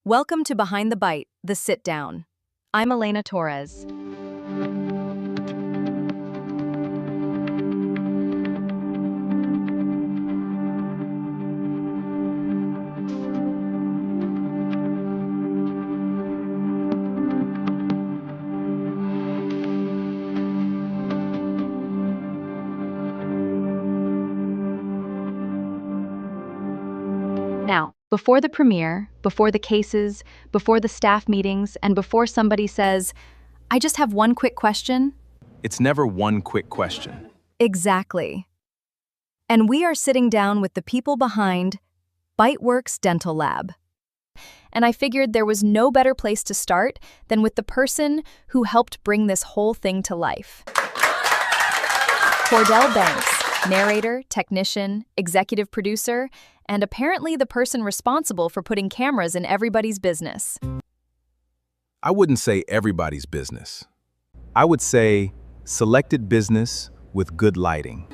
Welcome to Behind the Bite, the Sit-Down. I'm Elena Torres. Now, before the premiere, before the cases, before the staff meetings, and before somebody says, I just have one quick question. It's never one quick question. Exactly. And we are sitting down with the people behind BiteWorks Dental Lab. And I figured there was no better place to start than with the person who helped bring this whole thing to life. Kordell Banks, narrator, technician, executive producer, and apparently the person responsible for putting cameras in everybody's business. I wouldn't say everybody's business. I would say selected business with good lighting.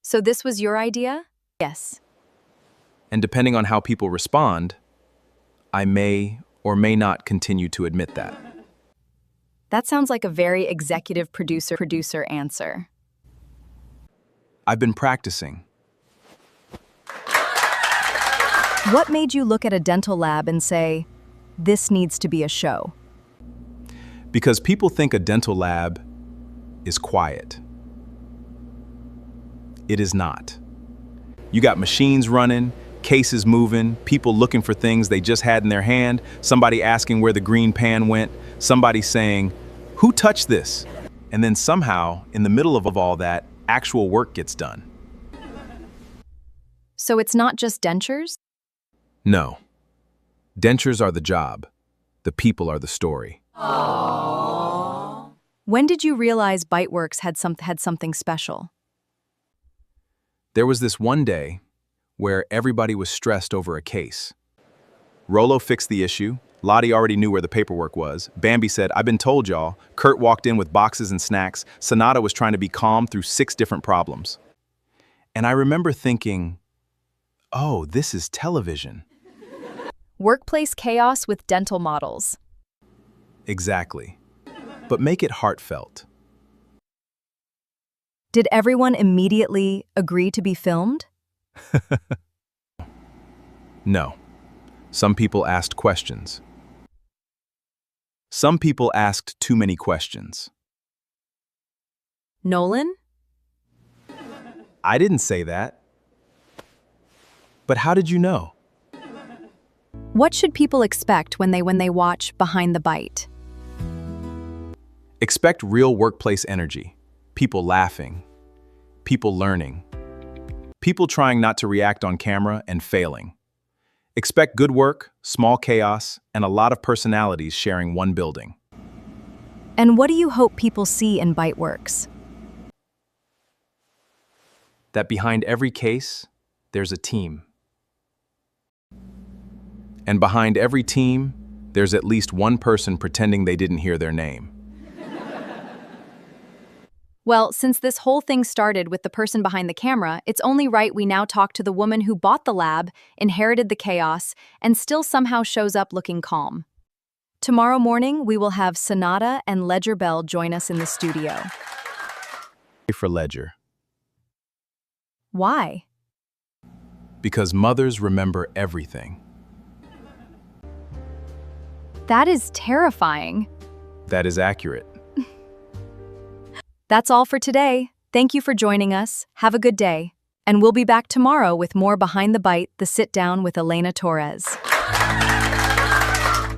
So this was your idea? Yes. And depending on how people respond, I may or may not continue to admit that. That sounds like a very executive producer answer. I've been practicing. What made you look at a dental lab and say, this needs to be a show? Because people think a dental lab is quiet. It is not. You got machines running, cases moving, people looking for things they just had in their hand, somebody asking where the green pan went, somebody saying, who touched this? And then somehow, in the middle of all that, actual work gets done. So it's not just dentures? No. Dentures are the job. The people are the story. Aww. When did you realize BiteWorks had something special? There was this one day where everybody was stressed over a case. Rolo fixed the issue. Lottie already knew where the paperwork was. Bambi said, I've been told y'all. Kurt walked in with boxes and snacks. Sonata was trying to be calm through 6 different problems. And I remember thinking, oh, this is television. Workplace chaos with dental models. Exactly. But make it heartfelt. Did everyone immediately agree to be filmed? No. Some people asked questions. Some people asked too many questions. Nolan? I didn't say that. But how did you know? What should people expect when they watch Behind the Bite? Expect real workplace energy. People laughing. People learning. People trying not to react on camera and failing. Expect good work, small chaos, and a lot of personalities sharing one building. And what do you hope people see in BiteWorks? That behind every case, there's a team. And behind every team, there's at least one person pretending they didn't hear their name. Well, since this whole thing started with the person behind the camera, it's only right we now talk to the woman who bought the lab, inherited the chaos, and still somehow shows up looking calm. Tomorrow morning, we will have Sonata and Ledger Bell join us in the studio. For Ledger. Why? Because mothers remember everything. That is terrifying. That is accurate. That's all for today. Thank you for joining us. Have a good day. And we'll be back tomorrow with more Behind the Bite, the Sit-Down with Elena Torres.